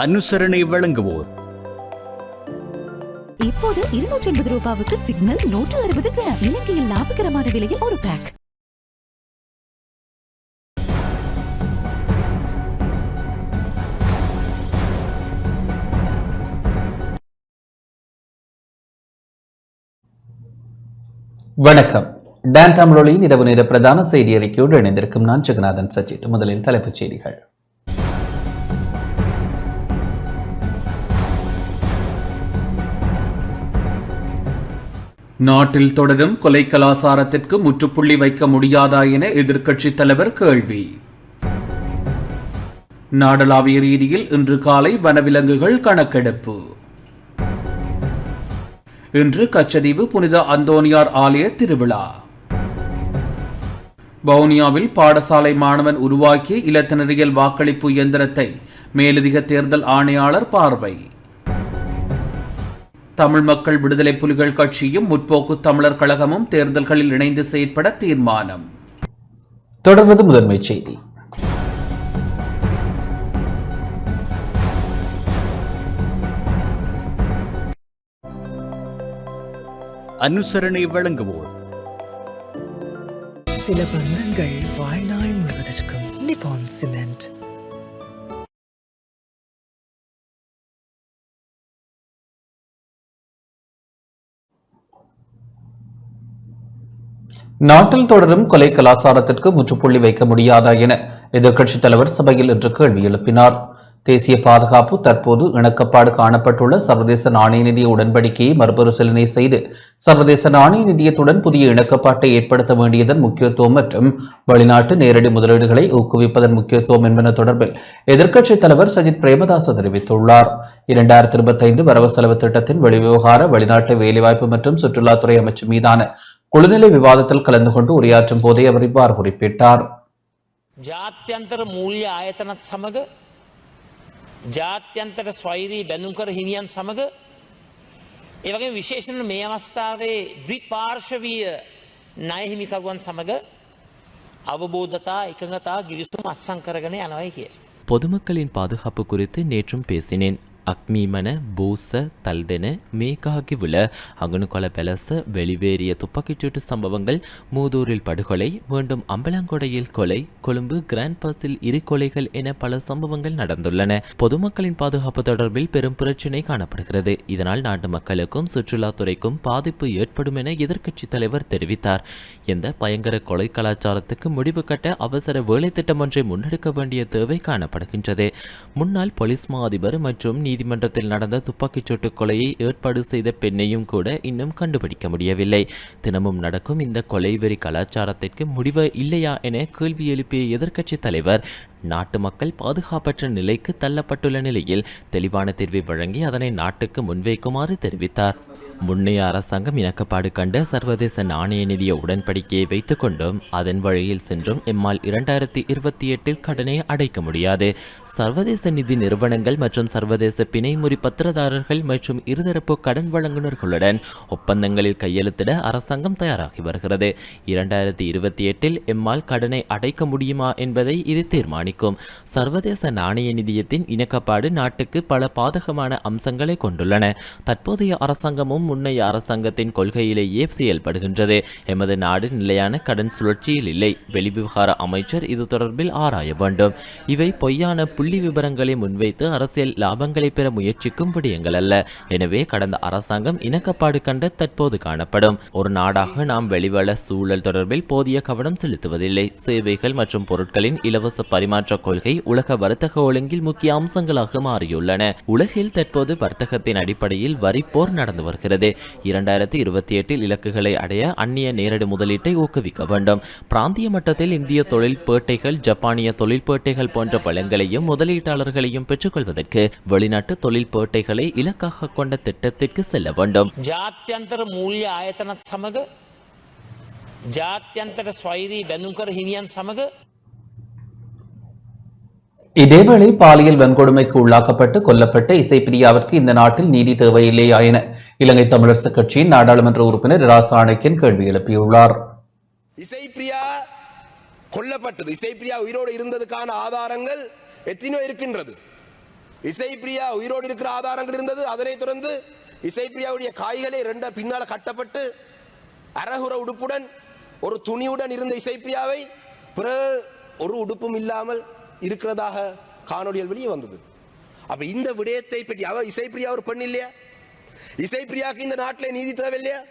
அனுசரணை வழங்குவோர் இப்போது 280 ரூபாவுக்கு சிக்னல் 160 கிராம் இலங்கையில் லாபகரமான விலையில் ஒரு பேக். வணக்கம். டான் தமிழொலியின் இரவு நேர பிரதான செய்தி அறிக்கையோடு இணைந்திருக்கும் நான் ஜெகநாதன் சஜித். முதலில் தலைப்புச் செய்திகள். நாட்டில் தொடரும் கொலை கலாச்சாரத்திற்கு முற்றுப்புள்ளி வைக்க முடியாதா என எதிர்க்கட்சித் தலைவர் கேள்வி. நாடளாவிய ரீதியில் இன்று காலை வனவிலங்குகள் கணக்கெடுப்பு. இன்று கச்சதீவு புனித அந்தோனியார் ஆலய திருவிழா. வவுனியாவில் பாடசாலை மாணவன் உருவாக்கிய இலத்தினரியல் வாக்களிப்பு இயந்திரத்தை மேலதிக தேர்தல் ஆணையாளர் பார்வை. தமிழ் மக்கள் விடுதலை புலிகள் கட்சியும் முற்போக்கு தமிழர் கழகமும் தேர்தல்களில் இணைந்து செயற்பட தீர்மானம். தொடர்வது முதன்மை செய்தி. அனுசரணை வழங்குவோர் சில பந்தங்கள் வாழ்நாள் முழுவதற்கும் நிப்பான் சிமெண்ட். நாட்டில் தொடரும் கொலை கலாச்சாரத்திற்கு முற்றுப்புள்ளி வைக்க முடியாதா என எதிர்க்கட்சித் தலைவர் சபையில் இன்று கேள்வி எழுப்பினார். தேசிய பாதுகாப்பு தற்போது இணக்கப்பாடு காணப்பட்டுள்ள சர்வதேச நாணய நிதிய உடன்படிக்கையை மறுபரிசீலனை செய்து சர்வதேச நாணய நிதியத்துடன் புதிய இணக்கப்பாட்டை ஏற்படுத்த வேண்டியதன் முக்கியத்துவம் மற்றும் வெளிநாட்டு நேரடி முதலீடுகளை ஊக்குவிப்பதன் முக்கியத்துவம் என்பன தொடர்பில் எதிர்க்கட்சித் தலைவர் சஜித் பிரேமதாச தெரிவித்துள்ளார். 2025 வரவு செலவு திட்டத்தின் வெளிவிவகார, வெளிநாட்டு வேலைவாய்ப்பு மற்றும் சுற்றுலாத்துறை அமைச்சு மீதான குழுநிலை விவாதத்தில் கலந்து கொண்டு உரையாற்றும் போதே அவர் இவ்வாறு குறிப்பிட்டார். ජාත්‍යන්තර මූල්‍ය ආයතනත් සමග ජාත්‍යන්තර ස්වෛරී බැනුම්කර හිමියන් සමග ඒවගේ විශේෂණ මේ අවස්ථාවේ ද්විපාර්ශවීය ණය හිමිකරුවන් සමග අවබෝධතා එකඟතා ගිවිසුම් අත්සන් කරගෙන යනවායි කිය. பொதுமக்களின் பாதுகாப்பு குறித்து நேற்றும் பேசினேன். அக்மீமன பூச தல்தென மேகாகிவுல அகுனுகொல பெலச வெளிவேறிய துப்பாக்கிச்சூட்டு சம்பவங்கள், மூதூரில் படுகொலை, மீண்டும் அம்பலங்கொடையில் கொலை, கொழும்பு கிராண்ட் பாஸில் 2 கொலைகள் என பல சம்பவங்கள் நடந்துள்ளன. பொதுமக்களின் பாதுகாப்பு தொடர்பில் பெரும் பிரச்சினை காணப்படுகிறது. இதனால் நாட்டு மக்களுக்கும் சுற்றுலாத்துறைக்கும் பாதிப்பு ஏற்படும் என எதிர்க்கட்சித் தலைவர் தெரிவித்தார். எந்த பயங்கர கொலை கலாச்சாரத்துக்கு முடிவு கட்ட அவசர வேலை திட்டம் ஒன்றை முன்னெடுக்க வேண்டிய தேவை காணப்படுகின்றது. முன்னாள் போலீஸ் மா அதிபர் மற்றும் நீதிமன்றத்தில் நடந்த துப்பாக்கிச்சூட்டு கொலையை ஏற்பாடு செய்த பெண்ணையும் கூட இன்னும் கண்டுபிடிக்க முடியவில்லை. தினமும் நடக்கும் இந்த கொலைவெறி கலாச்சாரத்திற்கு முடிவு இல்லையா என கேள்வி எழுப்பிய எதிர்க்கட்சித் தலைவர் நாட்டு மக்கள் பாதுகாப்பற்ற நிலைக்கு தள்ளப்பட்டுள்ள நிலையில் தெளிவான தீர்வை வழங்கி அதனை நாட்டுக்கு முன்வைக்குமாறு தெரிவித்தார். முன்னைய அரசாங்கம் இணக்கப்பாடு கண்ட சர்வதேச நாணய நிதிய உடன்படிக்கையை வைத்துக் கொண்டும் அதன் வழியில் சென்றும் எம்மால் 2028 கடனை அடைக்க முடியாது. சர்வதேச நிதி நிறுவனங்கள் மற்றும் சர்வதேச பிணைமுறி பத்திரதாரர்கள் மற்றும் இருதரப்பு கடன் வழங்குநர்களுடன் ஒப்பந்தங்களில் கையெழுத்திட அரசாங்கம் தயாராகி வருகிறது. 2028 எம்மால் கடனை அடைக்க முடியுமா என்பதை இது தீர்மானிக்கும். சர்வதேச நாணய நிதியத்தின் இணக்கப்பாடு நாட்டுக்கு பல பாதகமான அம்சங்களை கொண்டுள்ளன. தற்போதைய அரசாங்கமும் முன்னைய அரசாங்கத்தின் கொள்கையிலேயே செயல்படுகின்றது. எமது நாடு நிலையான கடன் சுழற்சியில் இல்லை. வெளிவிவகார அமைச்சர் இது தொடர்பில் ஆராய வேண்டும். இவை பொய்யான புள்ளி விவரங்களை முன்வைத்து அரசியல் லாபங்களை பெற முயற்சிக்கும் விடயங்கள் அல்ல. எனவே கடந்த அரசாங்கம் இணக்கப்பாடு கண்ட தற்போது காணப்படும். ஒரு நாடாக நாம் வெளிவள சூழல் தொடர்பில் போதிய கவனம் செலுத்துவதில்லை. சேவைகள் மற்றும் பொருட்களின் இலவச பரிமாற்ற கொள்கை உலக வர்த்தக ஒழுங்கில் முக்கிய அம்சங்களாக மாறியுள்ளன. உலகில் தற்போது வர்த்தகத்தின் அடிப்படையில் வரி போர் நடந்து வருகிறது. 2028 இலக்குகளை அடைய அந்நிய நேரடி முதலீட்டை ஊக்குவிக்க வேண்டும். பிராந்திய மட்டத்தில் இந்திய தொழில் பேட்டைகள், ஜப்பானிய தொழில் பேட்டைகள் போன்ற பலங்களையும் முதலீட்டாளர்களையும் பெற்றுக்கொள்வதற்கு வெளிநாட்டு தொழில் பேட்டைகளை இலக்காக கொண்ட திட்டத்திற்கு செல்ல வேண்டும். ජාත්‍යන්තර මූල්‍ය ආයතනත් සමග ජාත්‍යන්තර ස්වෛරී බැනුම්කර හිමියන් සමග இதேவேளை பாலியல் வன்கொடுமைக்கு உள்ளாக்கப்பட்டு கொல்லப்பட்ட இசைப்பிரியாவிற்கு இந்த நாட்டில் நீதி தேவையில்லையா என இலங்கை தமிழரசு கட்சியின் நாடாளுமன்ற உறுப்பினர் இரா சாணக்கியன் கேள்வி எழுப்பியுள்ளார். இசைப்பிரியா கொல்லப்பட்டது, இசைப்பிரியா உயிரோடு இருந்ததுக்கான ஆதாரங்கள் எத்தனையோ இருக்கின்றது. இசைப்பிரியா உயிரோடு இருக்கிற ஆதாரங்கள் இருந்தது. அதனைத் தொடர்ந்து இசைப்பிரியாவுடைய காய்களை ரெண்ட பின்னால கட்டப்பட்டு அரகுர உடுப்புடன் ஒரு துணியுடன் இருந்த இசைப்பிரியாவை பிறகு ஒரு உடுப்பும் இல்லாமல் இருக்கிறதாக காணொலிகள் வெளியே வந்தது. அப்ப இந்த விடயத்தை பற்றி அவ இசைப்பிரியா ஒரு பெண் இல்லையா? இசைப்பிரியாவுக்கு இந்த நாட்டிலே நீதி தேவையில்லையா?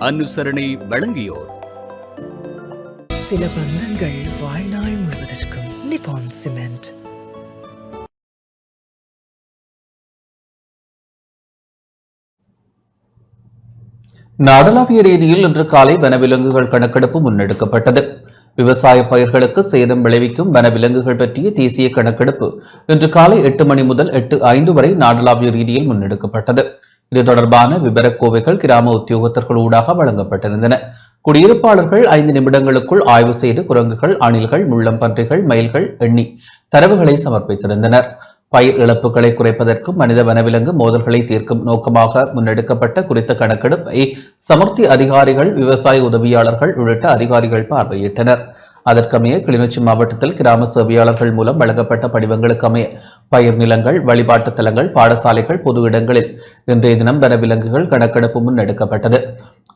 அனுசரணை வழங்கியோர் சில பந்தங்கள் வாழ்நாள் முழுவதற்கும் நிப்பான் சிமெண்ட். நாடளாவிய ரீதியில் இன்று காலை வனவிலங்குகள் கணக்கெடுப்பு முன்னெடுக்கப்பட்டது. விவசாய பயிர்களுக்கு சேதம் விளைவிக்கும் வனவிலங்குகள் பற்றிய தேசிய கணக்கெடுப்பு இன்று காலை 8 மணி முதல் 8:05 வரை நாடளாவிய ரீதியில் முன்னெடுக்கப்பட்டது. இது தொடர்பான விபரக்கோவைகள் கிராம உத்தியோகத்தர்கள் ஊடாக வழங்கப்பட்டிருந்தன. குடியிருப்பாளர்கள் 5 நிமிடங்களுக்குள் ஆய்வு செய்து குரங்குகள், அணில்கள், முள்ளம்பன்றிகள், மயில்கள் எண்ணி தரவுகளை சமர்ப்பித்திருந்தனர். பயிர் இழப்புகளை குறைப்பதற்கும் மனித வனவிலங்கு மோதல்களை தீர்க்கும் நோக்கமாக முன்னெடுக்கப்பட்ட குறித்த கணக்கெடுப்பை சமர்த்தி அதிகாரிகள், விவசாய உதவியாளர்கள் உள்ளிட்ட அதிகாரிகள் பார்வையிட்டனர். அதற்கமைய கிளிநொச்சி மாவட்டத்தில் கிராம சேவையாளர்கள் மூலம் வழங்கப்பட்ட படிவங்களுக்கு அமைய பயிர் நிலங்கள், வழிபாட்டு தலங்கள், பாடசாலைகள், பொது இடங்களில் இன்றைய தினம் வனவிலங்குகள் கணக்கெடுப்பு முன்னெடுக்கப்பட்டது.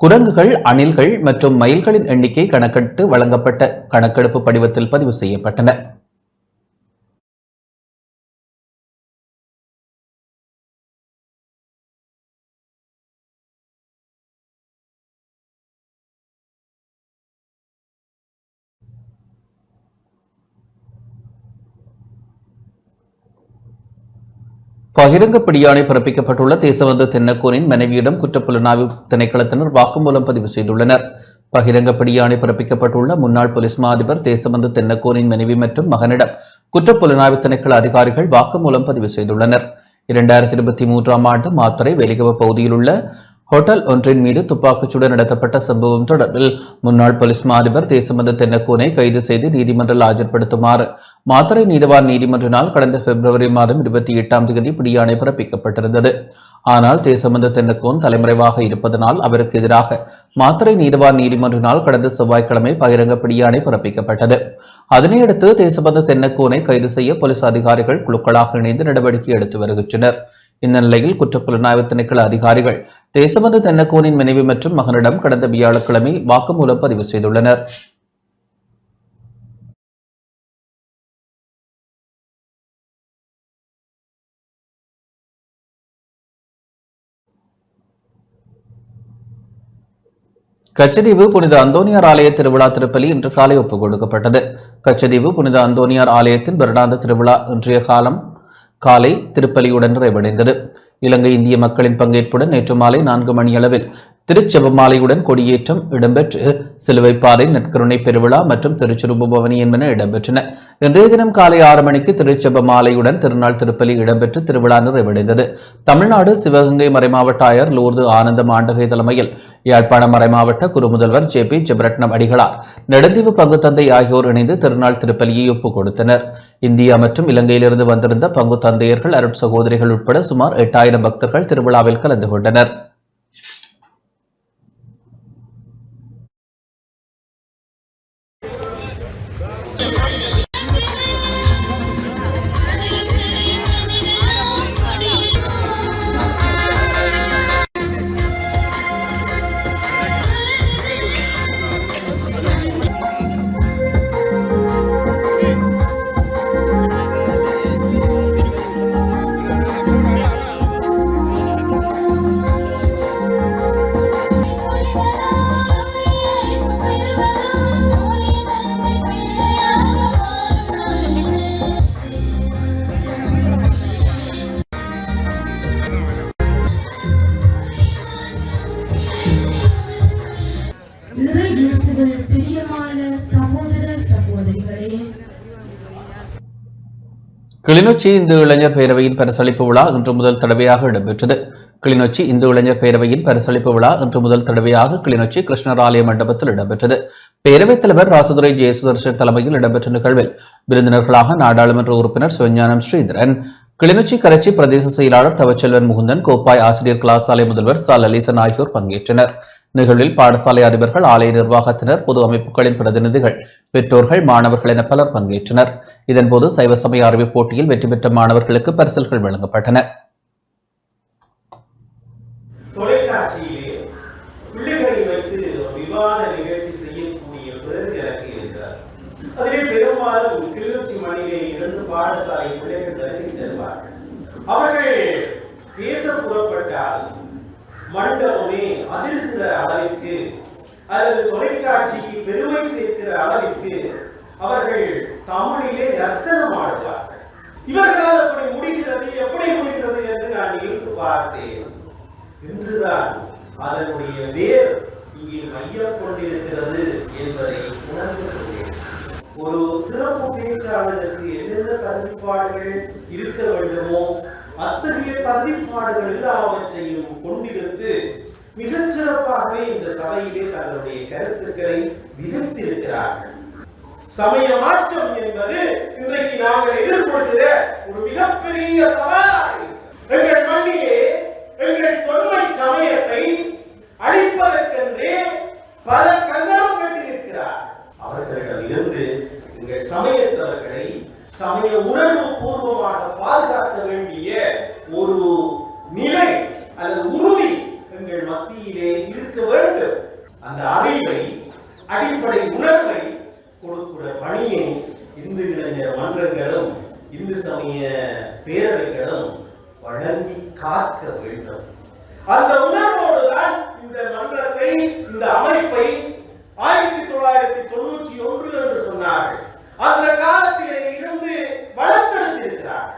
குரங்குகள், அணில்கள் மற்றும் மயில்களின் எண்ணிக்கை கணக்கிட்டு வழங்கப்பட்ட கணக்கெடுப்பு படிவத்தில் பதிவு செய்யப்பட்டன. பகிரங்க பிடியாணை பிறப்பிக்கப்பட்டுள்ள தேசபந்து தென்னக்கோனின் மனைவியிடம் குற்றப்புலனாய்வு திணைக்களத்தினர் வாக்குமூலம் பதிவு செய்துள்ளனர். பகிரங்க பிடியாணை பிறப்பிக்கப்பட்டுள்ள முன்னாள் போலீஸ் மா அதிபர் தேசபந்து தென்னக்கோனின் மனைவி மற்றும் மகனிடம் குற்றப்புலனாய்வு திணைக்கள அதிகாரிகள் வாக்குமூலம் பதிவு செய்துள்ளனர். 2023ஆம் ஆண்டு மாத்தறை வெலிகவ பகுதியில் உள்ள ஹோட்டல் ஒன்றின் மீது துப்பாக்கிச்சூடு நடத்தப்பட்ட சம்பவம் தொடர்பில் முன்னாள் போலீஸ் மா அதிபர் தேசபந்து தென்னக்கோனை கைது செய்து நீதிமன்றில் ஆஜர்படுத்துமாறு மாத்தறை நீதவான் நீதிமன்றினால் கடந்த பிப்ரவரி மாதம் 28ஆம் தேதி பிடியாணை பிறப்பிக்கப்பட்டிருந்தது. ஆனால் தேசபந்து தென்னக்கோன் தலைமறைவாக இருப்பதனால் அவருக்கு எதிராக மாத்தறை நீதவான் நீதிமன்றினால் கடந்த செவ்வாய்க்கிழமை பகிரங்க பிடியாணை பிறப்பிக்கப்பட்டது. அதனையடுத்து தேசபந்து தென்னக்கோனை கைது செய்ய போலீஸ் அதிகாரிகள் குழுக்களாக இணைந்து நடவடிக்கை எடுத்து வருகின்றனர். இந்த நிலையில் குற்றப்புலனாய்வு திணைக்கள அதிகாரிகள் தேசபந்து தென்னக்கோனின் மனைவி மற்றும் மகனிடம் கடந்த வியாழக்கிழமை வாக்குமூலம் பதிவு செய்துள்ளனர். கச்சதீவு புனித அந்தோனியார் ஆலய திருவிழா திருப்பலி இன்று காலை ஒப்புக் கொடுக்கப்பட்டது. கச்சதீவு புனித அந்தோனியார் ஆலயத்தின் வருடாந்த திருவிழா இன்றைய காலை திருப்பலியுடன் நிறைவடைந்தது. இலங்கை இந்திய மக்களின் பங்கேற்புடன் நேற்று மாலை 4 மணியளவில் திருச்செபமாலையுடன் கொடியேற்றம் இடம்பெற்று சிலுவை பாதை, நற்கருணை பெருவிழா மற்றும் திருச்சுருப பவனி என்பன இடம்பெற்றன. இன்றைய தினம் காலை 6 மணிக்கு திருச்செபமாலையுடன் திருநாள் திருப்பலி இடம்பெற்று திருவிழா நிறைவடைந்தது. தமிழ்நாடு சிவகங்கை மறைமாவட்ட ஆயர் லூர்து ஆனந்தம் ஆண்டகை தலைமையில் யாழ்ப்பாணம் மறைமாவட்ட குருமுதல்வர் JP ஜெபரட்னம் அடிகளார், நெடுந்தீவு பங்கு தந்தை ஆகியோர் இணைந்து திருநாள் திருப்பலியை ஒப்புக் கொடுத்தனர். இந்தியா மற்றும் இலங்கையிலிருந்து வந்திருந்த பங்கு தந்தையர்கள், அருட் சகோதரிகள் உட்பட சுமார் 8000 பக்தர்கள் திருவிழாவில் கலந்து கொண்டனர். கிளிநொச்சி இந்து இளைஞர் பேரவையின் பரிசளிப்பு விழா இன்று முதல் தடவையாக இடம்பெற்றது. கிளிநொச்சி இந்து இளைஞர் பேரவையின் பரிசளிப்பு விழா இன்று முதல் தடவையாக கிளிநொச்சி கிருஷ்ணர் ஆலய மண்டபத்தில் இடம்பெற்றது. பேரவைத் தலைவர் ராசதுரை ஜெயசுதர்ஷன் தலைமையில் இடம்பெற்ற நிகழ்வில் விருந்தினர்களாக நாடாளுமன்ற உறுப்பினர் சிவஞானம் ஸ்ரீதரன், கிளிநொச்சி கரைச்சி பிரதேச செயலாளர் தவச்செல்வன் முகுந்தன், கோப்பாய் ஆசிரியர் கலாசாலை முதல்வர் ச லலிசன் ஆகியோர் பங்கேற்றனர். நிகழ்வில் பாடசாலை அதிபர்கள், ஆலய நிர்வாகத்தினர், பொது அமைப்புகளின் பிரதிநிதிகள், பெற்றோர்கள், மாணவர்கள் என பலர் பங்கேற்றனர். இதன்போது சைவ சமய அறிவுப் போட்டியில் வெற்றி பெற்ற மாணவர்களுக்கு பரிசில்கள் வழங்கப்பட்டன. தொலைக்காட்சியிலே பிள்ளைகளை வைத்து விவாத நிகழ்ச்சி செய்யக்கூடிய பிறகு எனக்கு இருக்கிறார். அதிலே பெரும்பாலும் கிளிநொச்சி மண்ணிலே இருந்து பாடசாலை பிள்ளைகள் வருகை தருவார்கள். அவர்கள் பேச புறப்பட்டால் மண்டபமே அதிர்கிற அளவிற்கு அல்லது தொலைக்காட்சிக்கு பெருமை சேர்க்கிற அளவிற்கு அவர்கள் தமிழிலே நர்த்தனம் ஆடுவார்கள். இவர்களால் அப்படி முடிகிறது, எப்படி முடிகிறது என்று நான் நினைத்து பார்த்தேன். இன்றுதான் அதனுடைய வேர் இங்கே மையம் கொண்டிருக்கிறது என்பதை உணர்ந்து கொண்டேன். ஒரு சிறப்பு பேச்சாளருக்கு எந்தெந்த தகுதிப்பாடுகள் இருக்க வேண்டுமோ அத்தகைய தகுதிப்பாடுகள் எல்லாவற்றையும் கொண்டிருந்து மிகச் சிறப்பாகவே இந்த சபையிலே தங்களுடைய கருத்துக்களை விதைத்திருக்கிறார்கள். சமய மாற்றம் என்பது இன்றைக்கு நாங்கள் எதிர்கொள்கிற ஒரு மிகப்பெரிய சவால். எங்கள் மண்ணிலே எங்கள் தொன்மை சமயத்தை அழிப்பதற்கென்றே பல கங்கணம் கட்டியிருக்கிறார். அவர்களிடம் இருந்து எங்கள் சமயத்தவர்களை சமய உணர்வு பூர்வமாக பாதுகாக்க வேண்டிய ஒரு நிலை அல்லது உறுதி எங்கள் மத்தியிலே இருக்க வேண்டும். அந்த அறிவை, அடிப்படை உணர்வை கொடுக்கிற பணியை இந்து இளைஞர் மன்றங்களும் இந்து சமய பேரவைகளும் வழங்கி காக்க வேண்டும். அந்த உணர்வோடு தான் இந்த மன்றத்தை, இந்த அமைப்பை 1991 என்று சொன்னார்கள். அந்த காலத்திலே இருந்து வளர்த்தெடுத்திருக்கிறார்கள்.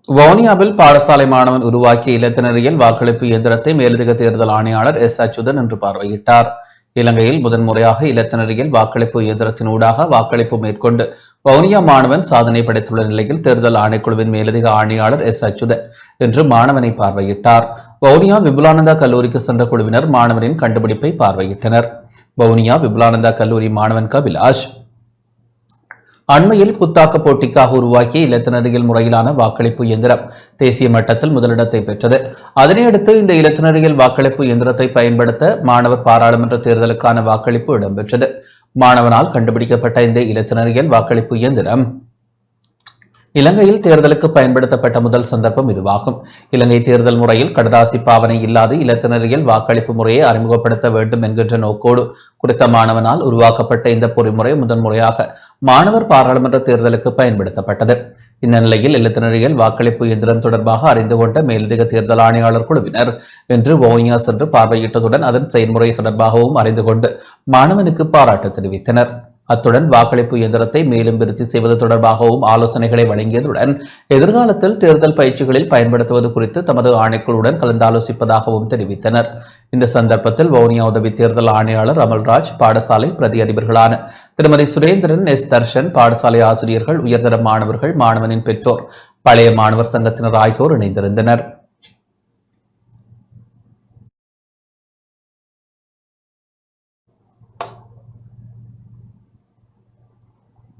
வவுனியாவில் பாடசாலை மாணவன் உருவாக்கிய இலத்தினரியல் வாக்களிப்பு இயந்திரத்தை மேலதிக தேர்தல் ஆணையாளர் எஸ் அச்சுதன் இன்று பார்வையிட்டார். இலங்கையில் முதன்முறையாக இலத்தினரியல் வாக்களிப்பு இயந்திரத்தினூடாக வாக்களிப்பு மேற்கொண்டு வவுனியா மாணவன் சாதனை படைத்துள்ள நிலையில் தேர்தல் ஆணைக்குழுவின் மேலதிக ஆணையாளர் எஸ் அச்சுதன் இன்று மாணவனை பார்வையிட்டார். வவுனியா விபுலானந்தா கல்லூரிக்கு சென்ற குழுவினர் மாணவனின் கண்டுபிடிப்பை பார்வையிட்டனர். வவுனியா விபுலானந்தா கல்லூரி மாணவன் கபிலாஷ் அண்மையில் புத்தாக்க போட்டிக்காக உருவாக்கிய இலத்தினரியல் முறையிலான வாக்களிப்பு இயந்திரம் தேசிய மட்டத்தில் முதலிடத்தை பெற்றது. அதனையடுத்து இந்த இலத்தினரியல் வாக்களிப்பு இயந்திரத்தை பயன்படுத்த மாணவர் பாராளுமன்ற தேர்தலுக்கான வாக்களிப்பு இடம்பெற்றது. மாணவனால் கண்டுபிடிக்கப்பட்ட இந்த இலத்தினரியல் வாக்களிப்பு இயந்திரம் இலங்கையில் தேர்தலுக்கு பயன்படுத்தப்பட்ட முதல் சந்தர்ப்பம் இதுவாகும். இலங்கை தேர்தல் முறையில் கடதாசி பாவனை இல்லாத இலத்தினரியல் வாக்களிப்பு முறையை அறிமுகப்படுத்த வேண்டும் என்கின்ற நோக்கோடு குறித்த மாணவனால் உருவாக்கப்பட்ட இந்த பொறிமுறை முதன்முறையாக மாணவர் பாராளுமன்ற தேர்தலுக்கு பயன்படுத்தப்பட்டது. இந்த நிலையில் இலத்தினரியல் வாக்களிப்பு இயந்திரம் தொடர்பாக அறிந்து கொண்ட மேலதிக தேர்தல் ஆணையாளர் குழுவினர் இன்று வவுனியா சென்று பார்வையிட்டதுடன் அதன் செயல்முறை தொடர்பாகவும் அறிந்து கொண்டு மாணவனுக்கு பாராட்டு தெரிவித்தனர். அத்துடன் வாக்களிப்பு இயந்திரத்தை மேலும் விருத்தி செய்வது தொடர்பாகவும் ஆலோசனைகளை வழங்கியதுடன் எதிர்காலத்தில் தேர்தல் பயிற்சிகளில் பயன்படுத்துவது குறித்து தமது ஆணைக்குழுவுடன் கலந்தாலோசிப்பதாகவும் தெரிவித்தனர். இந்த சந்தர்ப்பத்தில் வவுனியா உதவி தேர்தல் ஆணையாளர் அமல்ராஜ், பாடசாலை பிரதி அதிபர்களான திருமதி சுரேந்திரன், எஸ் தர்ஷன், பாடசாலை ஆசிரியர்கள், உயர்தர மாணவர்கள், மாணவனின் பெற்றோர், பழைய மாணவர் சங்கத்தினர் ஆகியோர் இணைந்திருந்தனர்.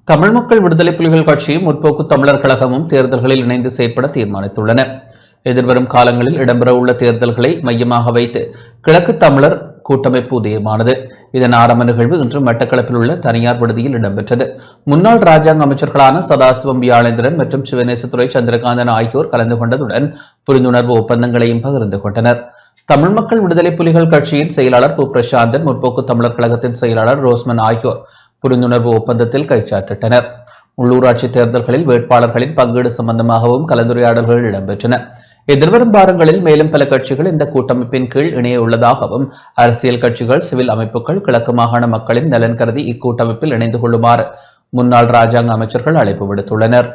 தமிழ் மக்கள் விடுதலை புலிகள் கட்சியும் முற்போக்கு தமிழர் கழகமும் தேர்தல்களில் இணைந்து செயற்பட தீர்மானித்துள்ளன. எதிர்வரும் காலங்களில் இடம்பெறவுள்ள தேர்தல்களை மையமாக வைத்து கிழக்கு தமிழர் கூட்டமைப்பு உதயமானது. இதன் ஆரம்ப நிகழ்வு இன்று மட்டக்களப்பில் உள்ள தனியார் விடுதியில் இடம்பெற்றது. முன்னாள் ராஜாங்க அமைச்சர்களான சதாசிவம் வியாழேந்திரன் மற்றும் சிவநேசத்துறை சந்திரகாந்தன் ஆகியோர் கலந்து கொண்டதுடன் புரிந்துணர்வு ஒப்பந்தங்களையும் பகிர்ந்து கொண்டனர். தமிழ் மக்கள் விடுதலை புலிகள் கட்சியின் செயலாளர் பு பிரசாந்தன், முற்போக்கு தமிழர் கழகத்தின் செயலாளர் ரோஸ்மன் ஆகியோர் புரிந்துணர்வு ஒப்பந்தத்தில் கைச்சாத்திட்டனர். உள்ளூராட்சி தேர்தல்களில் வேட்பாளர்களின் பங்கீடு சம்பந்தமாகவும் கலந்துரையாடல்கள் இடம்பெற்றன. எதிர்வரும் வாரங்களில் மேலும் பல கட்சிகள் இந்த கூட்டமைப்பின் கீழ் இணைய உள்ளதாகவும் அரசியல் கட்சிகள், சிவில் அமைப்புகள் கிழக்கு மாகாண மக்களின் நலன் கருதி இக்கூட்டமைப்பில் இணைந்து கொள்ளுமாறு முன்னாள் ராஜாங்க அமைச்சர்கள் அழைப்பு விடுத்துள்ளனர்.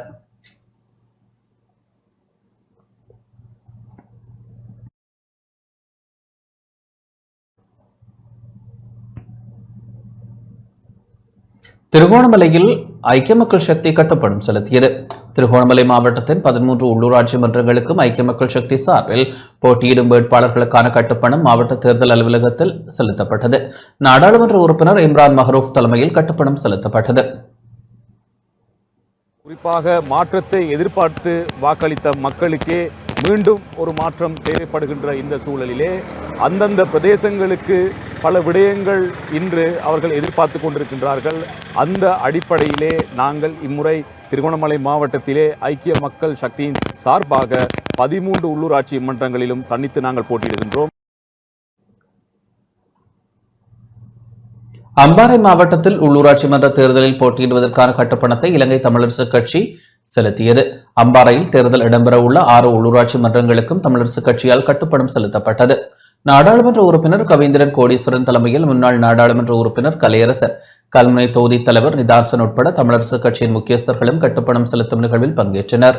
திருகோணமலையில் ஐக்கிய மக்கள் சக்தி கட்டுப்பணம் செலுத்தியது. திருகோணமலை மாவட்டத்தின் 13 உள்ளூராட்சி மன்றங்களுக்கும் ஐக்கிய மக்கள் சக்தி சார்பில் போட்டியிடும் வேட்பாளர்களுக்கான கட்டுப்பணம் மாவட்ட தேர்தல் அலுவலகத்தில் செலுத்தப்பட்டது. நாடாளுமன்ற உறுப்பினர் இம்ரான் மஹரூப் தலைமையில் கட்டுப்பணம் செலுத்தப்பட்டது. குறிப்பாக மாற்றத்தை எதிர்பார்த்து வாக்களித்த மக்களுக்கே மீண்டும் ஒரு மாற்றம் தேவைப்படுகின்ற இந்த சூழலிலே அந்தந்த பிரதேசங்களுக்கு பல விடயங்கள் இன்று அவர்கள் எதிர்பார்த்து கொண்டிருக்கின்றார்கள். அந்த அடிப்படையிலே நாங்கள் இம்முறை திருகோணமலை மாவட்டத்திலே ஐக்கிய மக்கள் சக்தியின் சார்பாக 13 உள்ளூராட்சி மன்றங்களிலும் தனித்து நாங்கள் போட்டியிடுகின்றோம். அம்பாறை மாவட்டத்தில் உள்ளூராட்சி மன்ற தேர்தலில் போட்டியிடுவதற்கான கட்டுப்பணத்தை இலங்கை தமிழரசுக் கட்சி செலுத்தியது. அம்பாறையில் தேர்தல் இடம்பெறவுள்ள 6 உள்ளூராட்சி மன்றங்களுக்கும் தமிழரசுக் கட்சியால் கட்டுப்பணம் செலுத்தப்பட்டது. நாடாளுமன்ற உறுப்பினர் கவேந்திரன் கோடீஸ்வரன் தலைமையில் முன்னாள் நாடாளுமன்ற உறுப்பினர் கலையரசர், கல்முனை தொகுதி தலைவர் நிதான்சன் உட்பட தமிழரசுக் கட்சியின் முக்கியஸ்தர்களும் கட்டுப்பணம் செலுத்தும் நிகழ்வில் பங்கேற்றனர்.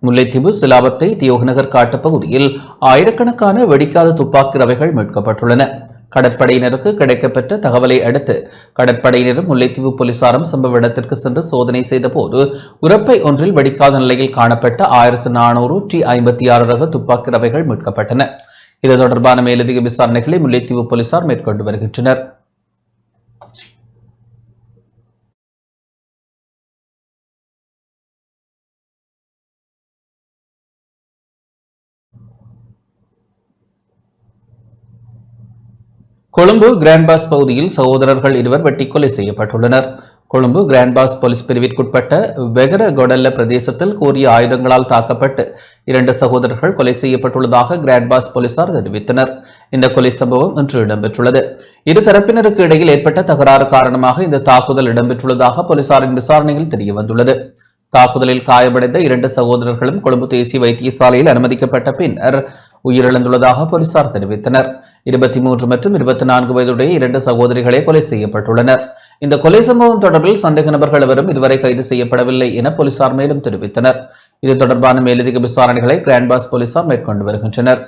முல்லைத்தீவு சிலாவத்தை தியோகநகர் காட்டுப் பகுதியில் ஆயிரக்கணக்கான வெடிக்காத துப்பாக்கி ரவைகள் மீட்கப்பட்டுள்ளன. கடற்படையினருக்கு கிடைக்கப்பெற்ற தகவலை அடுத்து கடற்படையினரும் முல்லைத்தீவு போலீசாரும் சம்பவ இடத்திற்கு சென்று சோதனை செய்த போது உரப்பை ஒன்றில் வெடிக்காத நிலையில் காணப்பட்ட 1400 T56 ரக துப்பாக்கி ரவைகள் மீட்கப்பட்டன. இது தொடர்பான மேலதிக விசாரணைகளை முல்லைத்தீவு போலீசார் மேற்கொண்டு வருகின்றனர். கொழும்பு கிராண்ட் பாஸ் பகுதியில் சகோதரர்கள் 2 வெட்டி கொலை செய்யப்பட்டுள்ளனர். கொழும்பு கிராண்ட் பாஸ் போலீஸ் பிரிவிற்குட்பட்ட வெகரகொடல்ல பிரதேசத்தில் கூறிய ஆயுதங்களால் தாக்கப்பட்டு 2 சகோதரர்கள் கொலை செய்யப்பட்டுள்ளதாக கிராண்ட் பாஸ் போலீசார் தெரிவித்தனர். இந்த கொலை சம்பவம் இன்று இடம்பெற்றுள்ளது. இரு தரப்பினருக்கு இடையில் ஏற்பட்ட தகராறு காரணமாக இந்த தாக்குதல் இடம்பெற்றுள்ளதாக போலீசாரின் விசாரணையில் தெரியவந்துள்ளது. தாக்குதலில் காயமடைந்த 2 சகோதரர்களும் கொழும்பு தேசிய வைத்தியசாலையில் அனுமதிக்கப்பட்ட பின்னர் உயிரிழந்துள்ளதாக போலீசார் தெரிவித்தனர். 23 மற்றும் 24 வயதுடைய 2 சகோதரிகளே கொலை செய்யப்பட்டுள்ளனர். இந்த கொலை சம்பவம் தொடர்பில் சந்தேக நபர்கள் எவரும் இதுவரை கைது செய்யப்படவில்லை என போலீசார் மேலும் தெரிவித்தனர். இது தொடர்பான மேலதிக விசாரணைகளை கிராண்ட் பாஸ் போலீசார் மேற்கொண்டு வருகின்றனர்.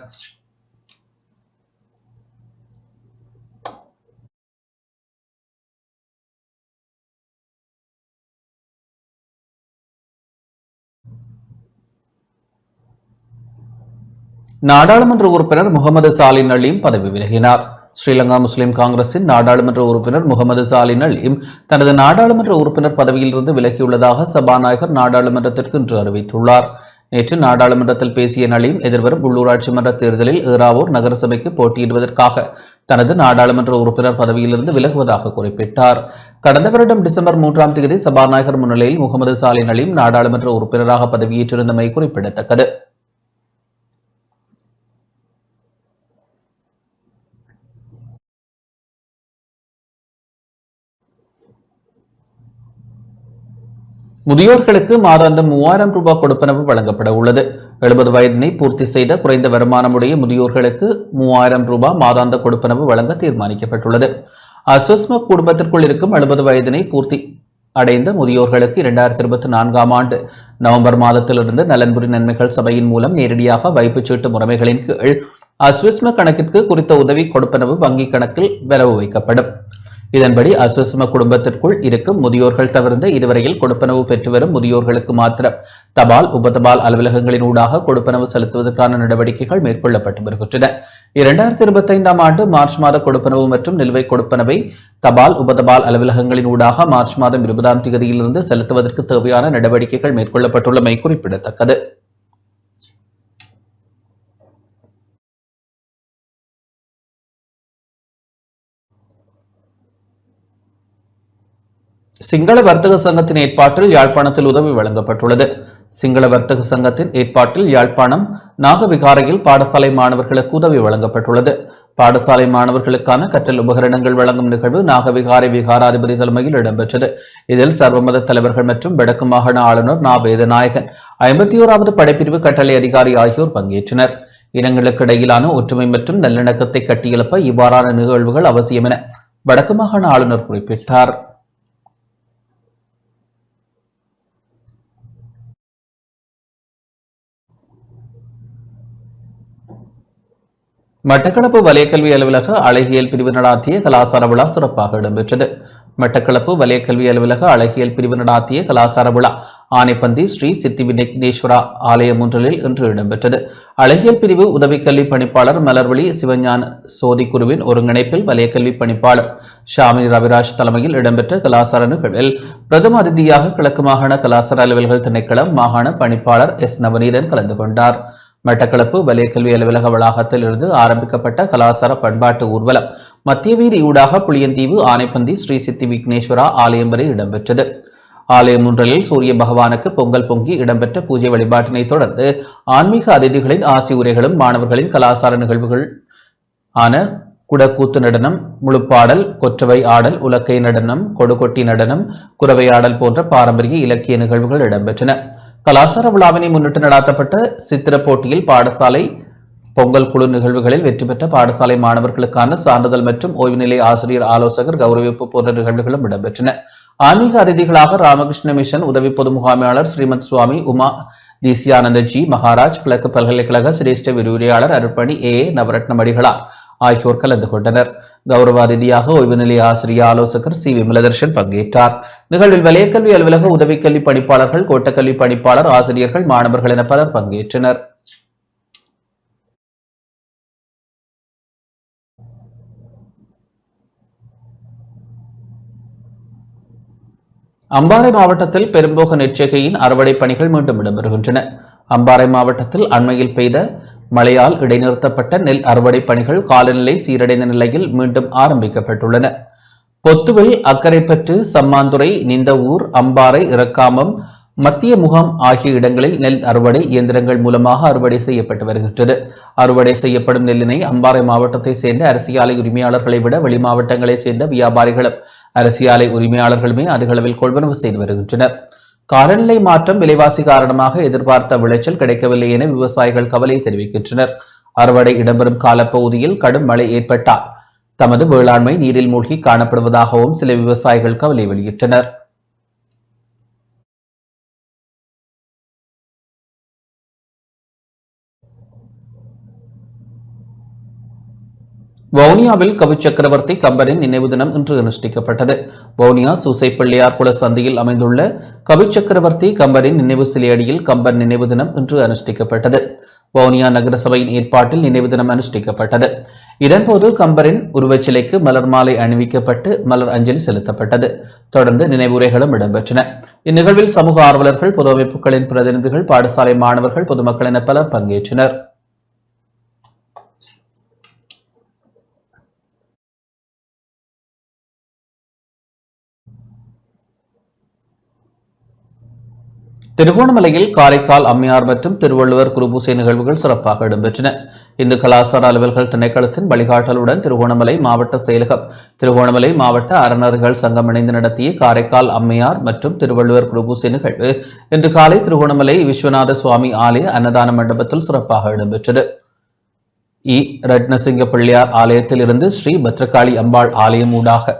நாடாளுமன்ற உறுப்பினர் முகமது சாலின் அலீம் பதவி விலகினார். ஸ்ரீலங்கா முஸ்லிம் காங்கிரசின் நாடாளுமன்ற உறுப்பினர் முகமது சாலின் அலீம் தனது நாடாளுமன்ற உறுப்பினர் பதவியிலிருந்து விலகியுள்ளதாக சபாநாயகர் நாடாளுமன்றத்திற்கு இன்று அறிவித்துள்ளார். நேற்று நாடாளுமன்றத்தில் பேசிய நலீம் எதிர்வரும் உள்ளூராட்சி மன்ற தேர்தலில் ஏறாவூர் நகரசபைக்கு போட்டியிடுவதற்காக தனது நாடாளுமன்ற உறுப்பினர் பதவியிலிருந்து விலகுவதாக குறிப்பிட்டார். கடந்த வருடம் டிசம்பர் 3ஆம் தேதி சபாநாயகர் முன்னிலையில் முகமது சாலின் அலீம் நாடாளுமன்ற உறுப்பினராக பதவியேற்றிருந்தமை குறிப்பிடத்தக்கது. முதியோர்களுக்கு மாதாந்தம் 3000 ரூபாய் கொடுப்பனவு வழங்கப்பட உள்ளது. 70 வயதினை பூர்த்தி செய்த குறைந்த வருமானமுடைய முதியோர்களுக்கு 3000 ரூபாய் மாதாந்த கொடுப்பனவு வழங்க தீர்மானிக்கப்பட்டுள்ளது. அஸ்வஸ்ம குடும்பத்திற்குள் இருக்கும் 70 வயதினை பூர்த்தி அடைந்த முதியோர்களுக்கு 2024ஆம் ஆண்டு நவம்பர் மாதத்திலிருந்து நலன்புரி நன்மைகள் சபையின் மூலம் நேரடியாக வைப்புச் சீட்டு முறைமைகளின் கீழ் அஸ்வஸ்ம கணக்கிற்கு குறித்த உதவி கொடுப்பனவு வங்கிக் கணக்கில் வரவு வைக்கப்படும். இதன்படி அஸ்வஸ்ம குடும்பத்திற்குள் இருக்கும் முதியோர்கள் தவிர்த்து இதுவரையில் கொடுப்பனவு பெற்று வரும் முதியோர்களுக்கு மாத்திரம் தபால் உபதபால் அலுவலகங்களின் ஊடாக கொடுப்பனவு செலுத்துவதற்கான நடவடிக்கைகள் மேற்கொள்ளப்பட்டு வருகின்றன. 2025ஆம் ஆண்டு மார்ச் மாத கொடுப்பனவு மற்றும் நிலுவை கொடுப்பனவை தபால் உபதபால் அலுவலகங்களின் ஊடாக மார்ச் மாதம் 20ஆம் தேதியிலிருந்து செலுத்துவதற்கு தேவையான நடவடிக்கைகள் மேற்கொள்ளப்பட்டுள்ளமை குறிப்பிடத்தக்கது. சிங்கள வர்த்தக சங்கத்தின் ஏற்பாட்டில் யாழ்ப்பாணத்தில் உதவி வழங்கப்பட்டுள்ளது. சிங்கள வர்த்தக சங்கத்தின் ஏற்பாட்டில் யாழ்ப்பாணம் நாகவிகாரையில் பாடசாலை மாணவர்களுக்கு உதவி வழங்கப்பட்டுள்ளது. பாடசாலை மாணவர்களுக்கான கற்றல் உபகரணங்கள் வழங்கும் நிகழ்வு நாகவிகாரை விகாராதிபதி தலைமையில் இடம்பெற்றது. இதில் சர்வமத தலைவர்கள் மற்றும் வடக்கு மாகாண ஆளுநர் நா வேதநாயகன், 51வது படைப்பிரிவு கட்டளை அதிகாரி ஆகியோர் பங்கேற்றனர். இனங்களுக்கு இடையிலான ஒற்றுமை மற்றும் நல்லிணக்கத்தை கட்டியெழுப்ப இவ்வாறான நிகழ்வுகள் அவசியம் என வடக்கு மாகாண ஆளுநர் குறிப்பிட்டார். மட்டக்களப்பு வலயக்கல்வி அலுவலக அழகியல் பிரிவு நடாத்திய கலாசார விழா சிறப்பாக இடம்பெற்றது. மட்டக்களப்பு வலயக்கல்வி அலுவலக அழகியல் பிரிவு நடாத்திய கலாசார விழா ஆனைப்பந்தி ஸ்ரீ சித்தி விக்னேஸ்வரா ஆலயம் ஒன்றில் இன்று இடம்பெற்றது. அழகியல் பிரிவு உதவி கல்வி பணிப்பாளர் மலர்வழி சிவஞான சோதிக்குருவின் ஒருங்கிணைப்பில் வலயக்கல்வி பணிப்பாளர் ஷாமினி ரவிராஜ் தலைமையில் இடம்பெற்ற கலாசார நிகழ்வில் பிரதம அதிதியாக கிழக்கு மாகாண கலாசார அலுவல்கள் திணைக்களம் மாகாண பணிப்பாளர் எஸ் நவநீதன் கலந்து கொண்டார். மட்டக்களப்பு வலயக்கல்வி அலுவலக வளாகத்தில் இருந்து ஆரம்பிக்கப்பட்ட கலாசார பண்பாட்டு ஊர்வலம் மத்திய வீதி ஊடாக புளியந்தீவு ஆனைப்பந்தி ஸ்ரீ சித்தி விக்னேஸ்வரா ஆலயம் வரை இடம்பெற்றது. ஆலயம் ஒன்றில் சூரிய பகவானுக்கு பொங்கல் பொங்கி இடம்பெற்ற பூஜை வழிபாட்டினை தொடர்ந்து ஆன்மீக அதிதிகளின் ஆசி உரைகளும் மாணவர்களின் கலாசார நிகழ்வுகள் ஆன குடக்கூத்து நடனம், முழுப்பாடல், கொற்றவை ஆடல், உலக்கை நடனம், கொடுகொட்டி நடனம், குரவையாடல் போன்ற பாரம்பரிய இலக்கிய நிகழ்வுகள் இடம்பெற்றன. கலாசார விழாவினை முன்னிட்டு நடாத்தப்பட்ட சித்திர போட்டியில் பாடசாலை பொங்கல் குழு நிகழ்வுகளில் வெற்றி பெற்ற பாடசாலை மாணவர்களுக்கான சான்றிதழ் மற்றும் ஓய்வு நிலை ஆசிரியர் ஆலோசகர் கௌரவிப்பு போன்ற நிகழ்வுகளும் இடம்பெற்றன. ஆன்மீக அதிதிகளாக ராமகிருஷ்ண மிஷன் உதவி பொது முகாமையாளர் ஸ்ரீமத் சுவாமி உமா தேசியானந்தஜி மகாராஜ், கிழக்கு பல்கலைக்கழக சிரேஷ்ட விரிவுரையாளர் அருட்பணி ஏ நவரத்னம் அடிகளார் ஆகியோர் கலந்து கொண்டனர். கௌரவ அதிதியாக ஓய்வு நிலை ஆசிரியர் ஆலோசகர் சி விமலதர்ஷன் பங்கேற்றார். நிகழ்வில் வலயக்கல்வி அலுவலக உதவி கல்வி பணிப்பாளர்கள், கோட்டக்கல்வி பணிப்பாளர், ஆசிரியர்கள், மாணவர்கள் என பலர் பங்கேற்றனர். அம்பாறை மாவட்டத்தில் பெரும்போக நெற்செய்கையின் அறுவடை பணிகள் மீண்டும் இடம்பெறுகின்றன. அம்பாறை மாவட்டத்தில் அண்மையில் பெய்த மழையால் இடைநிறுத்தப்பட்ட நெல் அறுவடை பணிகள் காலநிலை சீரடைந்த நிலையில் மீண்டும் ஆரம்பிக்கப்பட்டுள்ளன. பொத்துவில், அக்கரைப்பற்று, சம்மாந்துறை, நிந்தவூர், அம்பாறை, இறக்காமம், மத்திய முகாம் ஆகிய இடங்களில் நெல் அறுவடை இயந்திரங்கள் மூலமாக அறுவடை செய்யப்பட்டு வருகின்றது. அறுவடை செய்யப்படும் நெல்லினை அம்பாறை மாவட்டத்தை சேர்ந்த அரசியாலை உரிமையாளர்களை விட வெளி மாவட்டங்களை சேர்ந்த வியாபாரிகளும் அரசியாலை உரிமையாளர்களுமே அதிக அளவில் கொள்வனவு செய்து வருகின்றனர். காலநிலை மாற்றம், விலைவாசி காரணமாக எதிர்பார்த்த விளைச்சல் கிடைக்கவில்லை என விவசாயிகள் கவலை தெரிவிக்கின்றனர். அறுவடை இடம்பெறும் காலப்பகுதியில் கடும் மழை ஏற்பட்டால் தமது வேளாண்மை நீரில் மூழ்கி காணப்படுவதாகவும் சில விவசாயிகள் கவலை வெளியிட்டனர். வவுனியாவில் கவி சக்கரவர்த்தி கம்பரின் நினைவு தினம் இன்று அனுஷ்டிக்கப்பட்டது. வவுனியா சூசைப்பிள்ளையார் குள சந்தியில் அமைந்துள்ள கவி சக்கரவர்த்தி கம்பரின் நினைவு சிலையடியில் கம்பர் நினைவு தினம் இன்று அனுஷ்டிக்கப்பட்டது. வவுனியா நகரசபையின் ஏற்பாட்டில் நினைவு தினம் அனுஷ்டிக்கப்பட்டது. இதன்போது கம்பரின் உருவச்சிலைக்கு மலர் மாலை அணிவிக்கப்பட்டு மலர் அஞ்சலி செலுத்தப்பட்டது. தொடர்ந்து நினைவுரைகளும் இடம்பெற்றன. இந்நிகழ்வில் சமூக ஆர்வலர்கள், பொது அமைப்புகளின் பிரதிநிதிகள், பாடசாலை மாணவர்கள், பொதுமக்கள் என பலர் பங்கேற்றனர். திருகோணமலையில் காரைக்கால் அம்மையார் மற்றும் திருவள்ளுவர் குருபூசை நிகழ்வுகள் சிறப்பாக இடம்பெற்றன. இந்து கலாசார அலுவல்கள் திணைக்களத்தின் வழிகாட்டலுடன் திருகோணமலை மாவட்ட செயலகம், திருகோணமலை மாவட்ட அறநர்கள் சங்கம் இணைந்து நடத்திய காரைக்கால் அம்மையார் மற்றும் திருவள்ளுவர் குருபூசை நிகழ்வு இன்று காலை திருகோணமலை விஸ்வநாத சுவாமி ஆலய அன்னதான மண்டபத்தில் சிறப்பாக இடம்பெற்றது. ரட்னசிங்க பிள்ளையார் ஆலயத்தில் இருந்து ஸ்ரீ பத்ரகாளி அம்பாள் ஆலயம் ஊடாக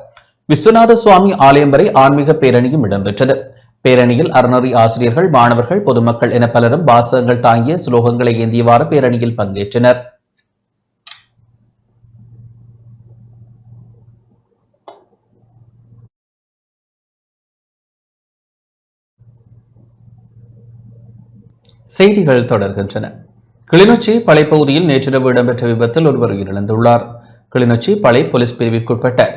விஸ்வநாத சுவாமி ஆலயம் வரை ஆன்மீக பேரணியும் இடம்பெற்றது. பேரணியில் அறநெறி ஆசிரியர்கள், மாணவர்கள், பொதுமக்கள் என பலரும் வாசகங்கள் தாங்கிய ஸ்லோகங்களை ஏந்தியவாறு பேரணியில் பங்கேற்றனர். செய்திகள் தொடர்கின்றன. கிளிநொச்சி பளைப்பகுதியில் நேற்றிரவு இடம்பெற்ற விபத்தில் ஒருவர் உயிரிழந்துள்ளார். கிளிநொச்சி பளை போலீஸ் பிரிவிற்குட்பட்ட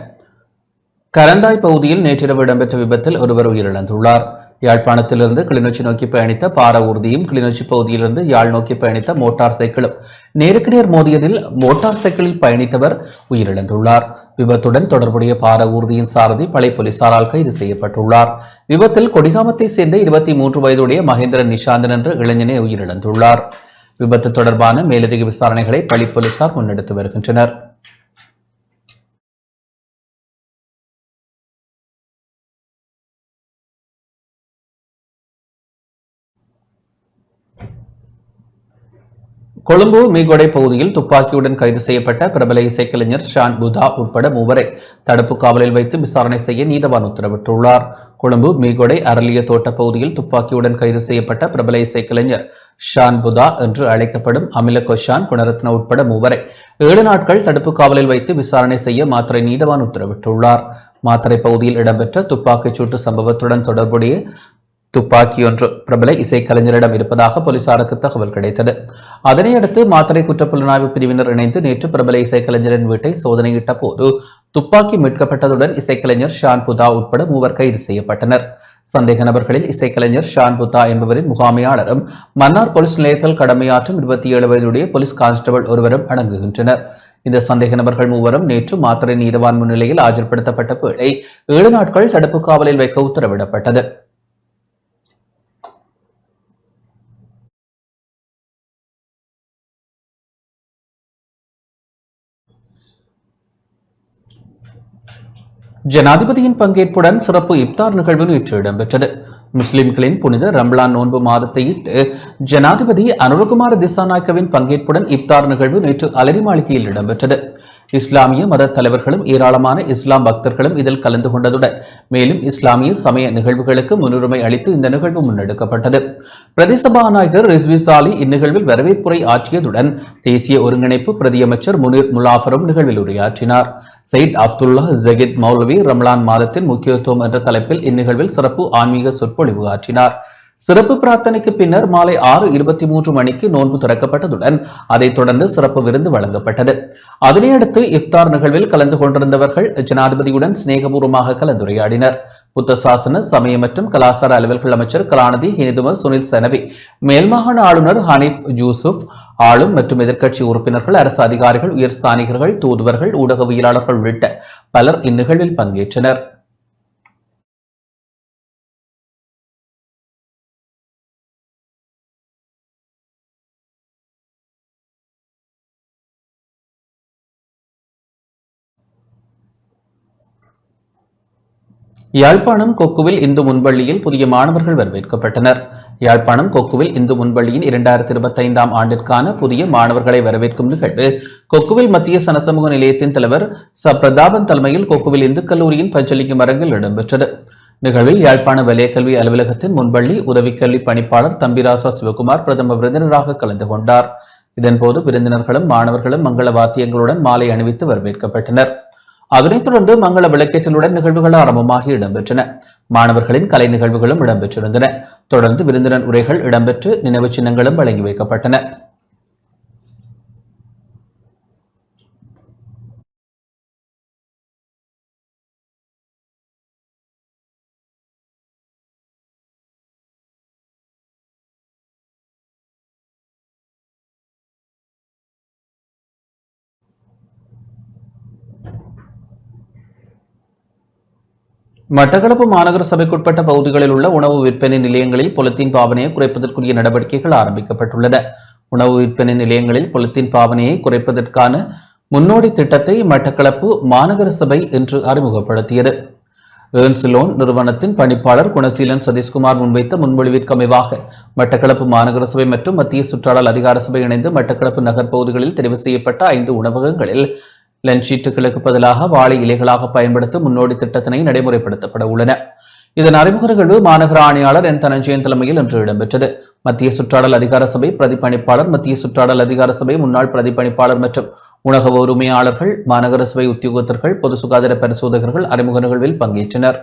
கரந்தாய் பகுதியில் நேற்றிரவு இடம்பெற்ற விபத்தில் ஒருவர் உயிரிழந்துள்ளார். யாழ்ப்பாணத்திலிருந்து கிளிநொச்சி நோக்கி பயணித்த பார ஊர்தியும் கிளிநொச்சி பகுதியிலிருந்து யாழ் நோக்கி பயணித்த மோட்டார் சைக்கிளும் நேருக்கு நேர் மோதியதில் மோட்டார் சைக்கிளில் பயணித்தவர் உயிரிழந்துள்ளார். விபத்துடன் தொடர்புடைய பார ஊர்தியின் சாரதி பளை போலீசாரால் கைது செய்யப்பட்டுள்ளார். விபத்தில் கொடிகாமத்தை சேர்ந்த 23 வயதுடைய மகேந்திரன் நிஷாந்தன் என்ற இளைஞனே உயிரிழந்துள்ளார். விபத்து தொடர்பான மேலதிக விசாரணைகளை பளை போலீசார் முன்னெடுத்து வருகின்றனர். கொழும்பு மீகொடை பகுதியில் துப்பாக்கியுடன் கைது செய்யப்பட்ட பிரபல இசைக்கலைஞர் ஷான் புதா உட்பட 3 தடுப்பு காவலில் வைத்து விசாரணை செய்ய நீதவான் உத்தரவிட்டுள்ளார். கொழும்பு மீகொடை அரளிய தோட்ட பகுதியில் துப்பாக்கியுடன் கைது செய்யப்பட்ட பிரபல இசைக்கலைஞர் ஷான் புதா என்று அழைக்கப்படும் அமில கொஷான் குணரத்ன உட்பட 3 7 நாட்கள் தடுப்பு காவலில் வைத்து விசாரணை செய்ய மாத்தறை நீதவான் உத்தரவிட்டுள்ளார். மாத்தறை பகுதியில் இடம்பெற்ற துப்பாக்கிச் சூட்டு சம்பவத்துடன் தொடர்புடைய துப்பாக்கியொன்று பிரபல இசைக்கலைஞரிடம் இருப்பதாக போலீசாருக்கு தகவல் கிடைத்தது. அதனையடுத்து மாத்தறை குற்றப்புலனாய்வு பிரிவினர் இணைந்து நேற்று பிரபல இசைக்கலைஞரின் வீட்டை சோதனையிட்ட போது துப்பாக்கி மீட்கப்பட்டதுடன் இசைக்கலைஞர் ஷான் புதா உட்பட 3 கைது செய்யப்பட்டனர். சந்தேக நபர்களில் இசைக்கலைஞர் ஷான் புதா என்பவரின் முகாமையாளரும் மன்னார் போலீஸ் நிலையத்தில் கடமையாற்றும் 27 வயதுடைய போலீஸ் கான்ஸ்டபிள் ஒருவரும் அடங்குகின்றனர். இந்த சந்தேக நபர்கள் 3 நேற்று மாத்தறை நீதவான் முன்னிலையில் ஆஜர்படுத்தப்பட்ட வேளை 7 நாட்கள் தடுப்பு காவலில் வைக்க உத்தரவிடப்பட்டது. ஜனாதிபதியின் பங்கேற்புடன் சிறப்பு இப்தார் நிகழ்வு நேற்று இடம்பெற்றது. முஸ்லிம்களின் புனித ரம்லான் நோன்பு மாதத்தையிட்டு ஜனாதிபதி அனுரகுமார திசாநாயக்கவின் பங்கேற்புடன் இப்தார் நிகழ்வு நேற்று அலரி மாளிகையில் இடம்பெற்றது. இஸ்லாமிய மத தலைவர்களும் ஏராளமான இஸ்லாம் பக்தர்களும் இதில் கலந்து கொண்டதுடன் மேலும் இஸ்லாமிய சமய நிகழ்வுகளுக்கு முன்னுரிமை அளித்து இந்த நிகழ்வு முன்னெடுக்கப்பட்டது. பிரதேச சபாநாயகர் ரிஸ்வி சாலி இந்நிகழ்வில் வரவேற்புரை ஆற்றியதுடன் தேசிய ஒருங்கிணைப்பு பிரதியமைச்சர் முனீர் முலாஃபரும் நிகழ்வில் உரையாற்றினார். சயித் அப்துல்லா ஜகித் மௌலவி ரம்லான் மாதத்தின் முக்கியத்துவம் என்ற தலைப்பில் இந்நிகழ்வில் சிறப்பு ஆன்மீக சொற்பொழிவு ஆற்றினார். சிறப்பு பிரார்த்தனைக்கு பின்னர் மாலை 6:23 மணிக்கு நோன்பு திறக்கப்பட்டதுடன் அதைத் தொடர்ந்து சிறப்பு விருந்து வழங்கப்பட்டது. அதனையடுத்து இஃப்தார் நிகழ்வில் கலந்து கொண்டிருந்தவர்கள் ஜனாதிபதியுடன் சிநேகபூர்வமாக கலந்துரையாடினர். புத்த சாசன சமய மற்றும் கலாசார அலுவல்கள் அமைச்சர் கலாநிதி ஹினிதும சுனில் சனவி, மேல்மாகாண ஆளுநர் ஹனீப் ஜூசுப், ஆளும் மற்றும் எதிர்க்கட்சி உறுப்பினர்கள், அரசு அதிகாரிகள், உயர்ஸ்தானிகர்கள், தூதுவர்கள், ஊடகவியலாளர்கள் உள்ளிட்ட பலர் இந்நிகழ்வில் பங்கேற்றனர். யாழ்ப்பாணம் கொக்குவில் இந்து முன்பள்ளியில் புதிய மாணவர்கள் வரவேற்கப்பட்டனர். யாழ்ப்பாணம் கொக்குவில் இந்து முன்பள்ளியின் 2025ஆம் ஆண்டிற்கான புதிய மாணவர்களை வரவேற்கும் நிகழ்வு கொக்குவில் மத்திய சனசமூக நிலையத்தின் தலைவர் பிரதாபன் தலைமையில் கொக்குவில் இந்து கல்லூரியின் பஞ்சலிங்கம் அரங்கில் இடம்பெற்றது. நிகழ்வில் யாழ்ப்பாண வலயக்கல்வி அலுவலகத்தின் முன்பள்ளி உதவிக்கல்வி பணிப்பாளர் தம்பிராசா சிவகுமார் பிரதம விருந்தினராக கலந்து கொண்டார். இதன்போது விருந்தினர்களும் மாணவர்களும் மங்கள வாத்தியங்களுடன் மாலை அணிவித்து வரவேற்கப்பட்டனர். அதனைத் தொடர்ந்து மங்கள விளக்கேற்றலுடன் நிகழ்வுகள் ஆரம்பமாகி இடம்பெற்றன. மாணவர்களின் கலை நிகழ்வுகளும் இடம்பெற்றிருந்தன. தொடர்ந்து விருந்தினர் உரைகள் இடம்பெற்று நினைவு சின்னங்களும் வழங்கி வைக்கப்பட்டன. மட்டக்களப்பு மாநகர சபைக்குட்பட்ட பகுதிகளில் உள்ள உணவு விற்பனை நிலையங்களில் பொலித்தீன் பாவனையை குறைப்பதற்குரிய நடவடிக்கைகள் ஆரம்பிக்கப்பட்டுள்ளன. உணவு விற்பனை நிலையங்களில் பொலித்தீன் பாவனையை குறைப்பதற்கான முன்னோடி திட்டத்தை மட்டக்களப்பு மாநகர சபை இன்று அறிமுகப்படுத்தியது. ஏர்ன்சிலோன் நிறுவனத்தின் பணிப்பாளர் குணசீலன் சதீஷ்குமார் முன்வைத்த முன்மொழிவிற்கு அமைவாக மட்டக்களப்பு மாநகர சபை மற்றும் மத்திய சுற்றாடல் அதிகார சபை இணைந்து மட்டக்களப்பு நகர் பகுதிகளில் தெரிவு செய்யப்பட்ட 5 உணவகங்களில் லஞ்ச் ஷீட்டுகளுக்கு பதிலாக வாழை இலைகளாக பயன்படுத்தும் முன்னோடி திட்டத்தினை நடைமுறைப்படுத்தப்பட உள்ளன. இதன் அறிமுக நிகழ்வு மாநகர ஆணையாளர் என் தனஞ்சயன் தலைமையில் இன்று இடம்பெற்றது. மத்திய சுற்றாடல் அதிகார சபை பிரதிப்பணிப்பாளர், மத்திய சுற்றாடல் அதிகார சபை முன்னாள் பிரதிப்பணிப்பாளர் மற்றும் உணவக உரிமையாளர்கள், மாநகர சபை உத்தியோகத்தர்கள், பொது சுகாதார பரிசோதகர்கள் அறிமுக நிகழ்வில் பங்கேற்றனர்.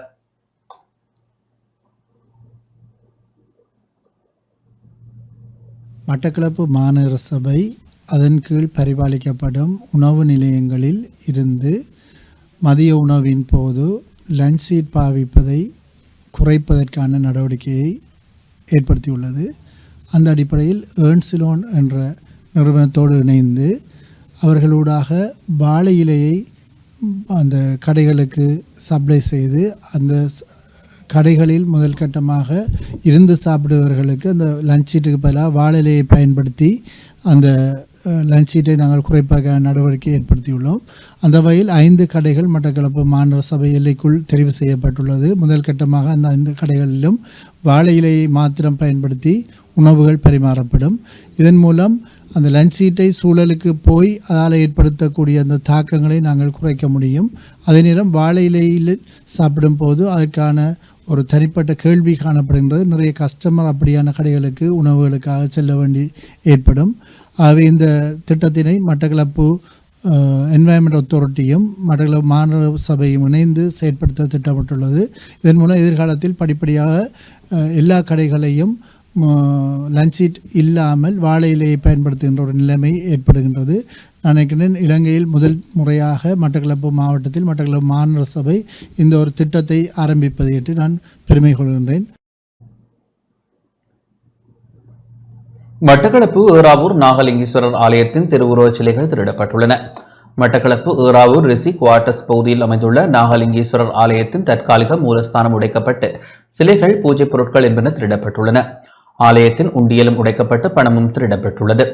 மட்டக்களப்பு மாநகர சபை அதன் கீழ் பரிபாலிக்கப்படும் உணவு நிலையங்களில் இருந்து மதிய உணவின் போது லஞ்ச் ஷீட் பாவிப்பதை குறைப்பதற்கான நடவடிக்கையை ஏற்படுத்தியுள்ளது. அந்த அடிப்படையில் ஏர்ன்சிலோன் என்ற நிறுவனத்தோடு இணைந்து அவர்களூடாக வாழை இலையை அந்த கடைகளுக்கு சப்ளை செய்து அந்த கடைகளில் முதல் கட்டமாக இருந்து சாப்பிடுபவர்களுக்கு அந்த லஞ்ச் ஷீட்டுக்கு பதிலாக வாழை இலையை பயன்படுத்தி அந்த லஞ்ச் ஷீட்டை நாங்கள் குறைப்பாக நடவடிக்கை ஏற்படுத்தியுள்ளோம். அந்த வகையில் 5 கடைகள் மட்டக்களப்பு மாநகர சபை எல்லைக்குள் தெரிவு செய்யப்பட்டுள்ளது. முதல் கட்டமாக அந்த 5 கடைகளிலும் வாழை இலையை மாத்திரம் பயன்படுத்தி உணவுகள் பரிமாறப்படும். இதன் மூலம் அந்த லஞ்ச் ஷீட்டை சூழலுக்கு போய் அதால் ஏற்படுத்தக்கூடிய அந்த தாக்கங்களை நாங்கள் குறைக்க முடியும். அதே நேரம் வாழை இலையில் சாப்பிடும் போது அதற்கான ஒரு தனிப்பட்ட கேள்வி காணப்படுகின்றது. நிறைய கஸ்டமர் அப்படியான கடைகளுக்கு உணவுகளுக்காக செல்ல வேண்டி ஏற்படும். ஆகவே இந்த திட்டத்தினை மட்டக்களப்பு என்வாயன்மெண்ட் அத்தாரிட்டியும் மட்டக்களப்பு மாநகர சபையும் இணைந்து செயற்படுத்த திட்டமிட்டுள்ளது. இதன் மூலம் எதிர்காலத்தில் படிப்படியாக எல்லா கடைகளையும் லஞ்ச் சீட் இல்லாமல் வாழை இலையை பயன்படுத்துகின்ற ஒரு நிலைமை ஏற்படுகின்றது. நான் நினைக்கிறேன் இலங்கையில் முதல் முறையாக மட்டக்களப்பு மாவட்டத்தில் மட்டக்களப்பு மாநகர சபை இந்த ஒரு திட்டத்தை ஆரம்பிப்பதை ஏற்று நான் பெருமை கொள்கின்றேன். மட்டக்களப்பு ஏறாவூர் நாகலிங்கேஸ்வரர் ஆலயத்தின் திருவுருவச் சிலைகள் திருடப்பட்டுள்ளன. மட்டக்களப்பு ஏறாவூர் ரிசி குவார்டர்ஸ் பகுதியில் அமைந்துள்ள நாகலிங்கேஸ்வரர் ஆலயத்தின் தற்காலிக மூலஸ்தானம் உடைக்கப்பட்டு சிலைகள் பூஜை பொருட்கள் என்பன திருடப்பட்டுள்ளன. ஆலயத்தின் உண்டியலும் உடைக்கப்பட்டு பணமும் திருடப்பட்டுள்ளது.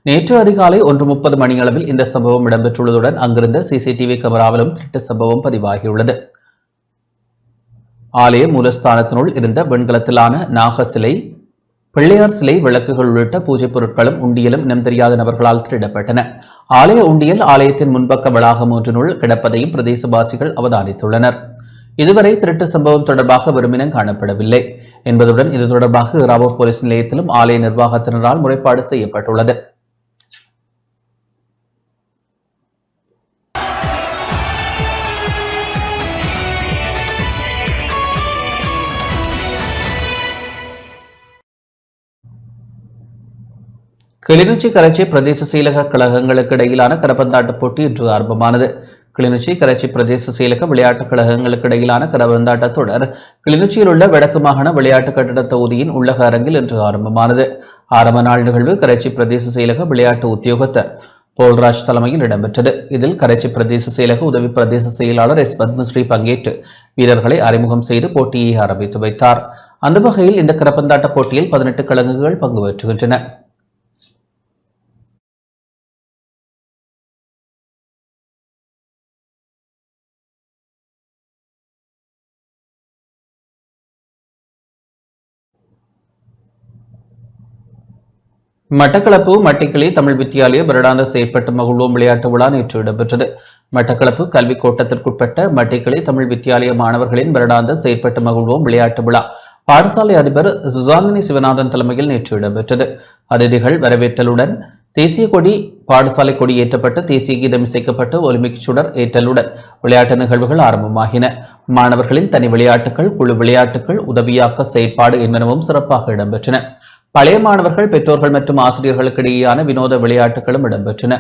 நேற்று அதிகாலை 1:30 மணியளவில் இந்த சம்பவம் இடம்பெற்றுள்ளதுடன் அங்கிருந்த சிசிடிவி கேமராவிலும் திருட்டு சம்பவம் பதிவாகியுள்ளது. ஆலய மூலஸ்தானத்தினுள் இருந்த வெண்கலத்திலான நாக சிலை, பிள்ளையார் சிலை, விளக்குகள் உள்ளிட்ட பூஜை பொருட்களும் உண்டியலும் இனம் தெரியாத நபர்களால் திருடப்பட்டன. ஆலய உண்டியல் ஆலயத்தின் முன்பக்க வளாகம் ஒன்றினுள் கிடப்பதையும் பிரதேசவாசிகள் அவதானித்துள்ளனர். இதுவரை திருட்டு சம்பவம் தொடர்பாக வெறுமினம் காணப்படவில்லை என்பதுடன் இது தொடர்பாக ஏறாவூர் போலீஸ் நிலையத்திலும் ஆலய நிர்வாகத்தினரால் முறைப்பாடு செய்யப்பட்டுள்ளது. கிளிநொச்சி கரைச்சி பிரதேச செயலக கழகங்களுக்கு இடையிலான கரப்பந்தாட்ட போட்டி இன்று ஆரம்பமானது. கிளிநொச்சி கரைச்சி பிரதேச செயலக விளையாட்டுக் கழகங்களுக்கு இடையிலான கரப்பந்தாட்ட தொடர் கிளிநொச்சியில் உள்ள வடக்கு மாகாண விளையாட்டு கட்டட தொகுதியின் உள்ளக அரங்கில் இன்று ஆரம்பமானது. ஆரம்ப நாள் நிகழ்வு கரைச்சி பிரதேச செயலக விளையாட்டு உத்தியோகத்தர் போல்ராஜ் தலைமையில் இடம்பெற்றது. இதில் கரைச்சி பிரதேச செயலக உதவி பிரதேச செயலாளர் எஸ் பத்மஸ்ரீ பங்கேற்று வீரர்களை அறிமுகம் செய்து போட்டியை ஆரம்பித்து வைத்தார். அந்த வகையில் இந்த கரப்பந்தாட்ட போட்டியில் 18 கழகங்கள் பங்கு பெற்றுகின்றன. மட்டக்களப்பு மட்டிக்கிளி தமிழ் வித்தியாலய வருடாந்த செயற்பட்டு மகிழ்வோம் விளையாட்டு விழா நேற்று இடம்பெற்றது. மட்டக்களப்பு கல்விக் கோட்டத்திற்குட்பட்ட மட்டிக்கிளி தமிழ் வித்தியாலய மாணவர்களின் வருடாந்த செயற்பட்டு மகிழ்வோம் விளையாட்டு விழா பாடசாலை அதிபர் சுசாந்தினி சிவநாதன் தலைமையில் நேற்று இடம்பெற்றது. அதிதிகள் வரவேற்றலுடன் தேசிய கொடி, பாடசாலை கொடி ஏற்றப்பட்டு தேசிய கீதம் இசைக்கப்பட்டு ஒலிம்பிக் சுடர் ஏற்றலுடன் விளையாட்டு நிகழ்வுகள் ஆரம்பமாகின. மாணவர்களின் தனி விளையாட்டுகள், குழு விளையாட்டுகள், உதவியாக்க செயற்பாடு என்பனவும் சிறப்பாக இடம்பெற்றன. பழைய மாணவர்கள், பெற்றோர்கள் மற்றும் ஆசிரியர்களுக்கு இடையேயான வினோத விளையாட்டுகளும் இடம்பெற்றன.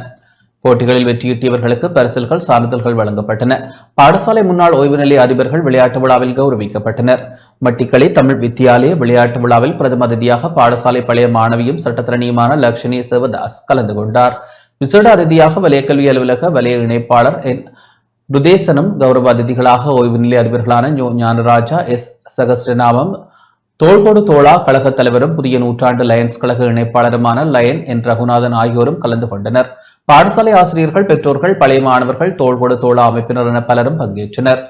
போட்டிகளில் வெற்றியீட்டியவர்களுக்கு பரிசில்கள், சான்றிதழ்கள் வழங்கப்பட்டன. பாடசாலை முன்னாள் ஓய்வு நிலைய அதிபர்கள் விளையாட்டு விழாவில் கௌரவிக்கப்பட்டனர். மட்டிக்களி தமிழ் வித்தியாலய விளையாட்டு விழாவில் பிரதம அதிதியாக பாடசாலை பழைய மாணவியும் சட்டத்திறனியுமான லக்ஷணி சிவதாஸ் கலந்து கொண்டார். விசேட அதிதியாக வலய கல்வி அலுவலக வலய இணைப்பாளர் என் ருதேசனும், கௌரவ அதிதிகளாக ஓய்வு நிலைய அதிபர்களான ஞானராஜா, எஸ் சகஸ்ரநாமம், தோள்கோடு தோழா கழகத் தலைவரும் புதிய நூற்றாண்டு லயன்ஸ் கழக இணைப்பாளருமான லயன் என் ரகுநாதன் ஆகியோரும் கலந்து கொண்டனர். பாடசாலை ஆசிரியர்கள், பெற்றோர்கள், பழைய மாணவர்கள், தோள்கோடு தோழா அமைப்பினர் என பலரும் பங்கேற்றனர்.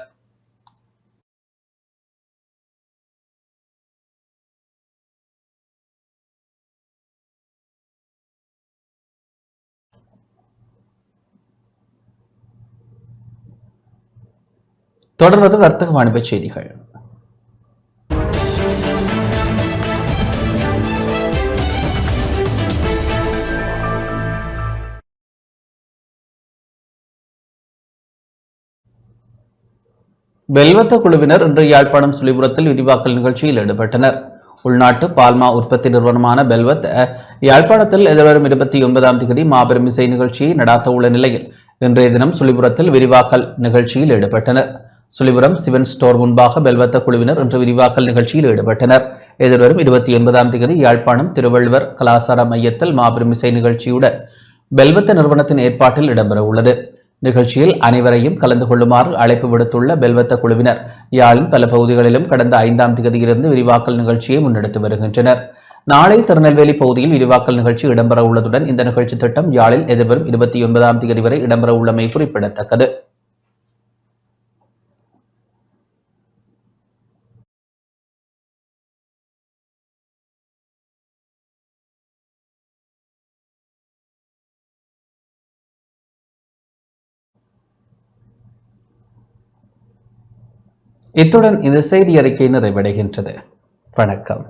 தொடர்வது வர்த்தக வாணிப செய்திகள். வெல்வத்த குழுவினர் இன்று யாழ்ப்பாணம் சுழிபுரத்தில் விரிவாக்கல் நிகழ்ச்சியில் ஈடுபட்டனர். உள்நாட்டு பால்மா உற்பத்தி நிறுவனமான பெல்வத் யாழ்ப்பாணத்தில் எதிர்வரும் 29ஆம் தேதி மாபெரும் இசை நிகழ்ச்சியை நடாத்த உள்ள நிலையில் இன்றைய தினம் சுழிபுரத்தில் விரிவாக்கல் நிகழ்ச்சியில் ஈடுபட்டனர். சுழிபுரம் சிவன் ஸ்டோர் முன்பாக பெல்வத்த குழுவினர் இன்று விரிவாக்கல் நிகழ்ச்சியில் ஈடுபட்டனர். எதிர்வரும் 29ஆம் தேதி யாழ்ப்பாணம் திருவள்ளுவர் கலாசார மையத்தில் மாபெரும் இசை நிகழ்ச்சியுடன் பெல்வத்த நிறுவனத்தின் ஏற்பாட்டில் இடம்பெற உள்ளது. நிகழ்ச்சியில் அனைவரையும் கலந்து கொள்ளுமாறு அழைப்பு விடுத்துள்ள பெல்வத்த குழுவினர் யாழின் பல பகுதிகளிலும் கடந்த 5ஆம் தேதியிலிருந்து விரிவாக்கல் நிகழ்ச்சியை முன்னெடுத்து வருகின்றனர். நாளை திருநெல்வேலி பகுதியில் விரிவாக்கல் நிகழ்ச்சி இடம்பெற உள்ளதுடன் இந்த நிகழ்ச்சி திட்டம் யாழில் எதிர்வரும் 29ஆம் தேதி வரை இடம்பெற உள்ளமை குறிப்பிடத்தக்கது. இத்துடன் இந்த செய்தி அறிக்கை நிறைவடைகின்றது. வணக்கம்.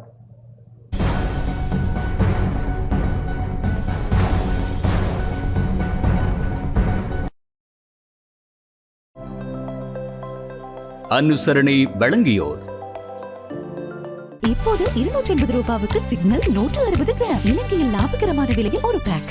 அனுசரணை வழங்கியோர் இப்போது 250 ரூபாவுக்கு சிக்னல் 160 கிராம். இலங்கையில் லாபகரமான விலையில் ஒரு பேக்.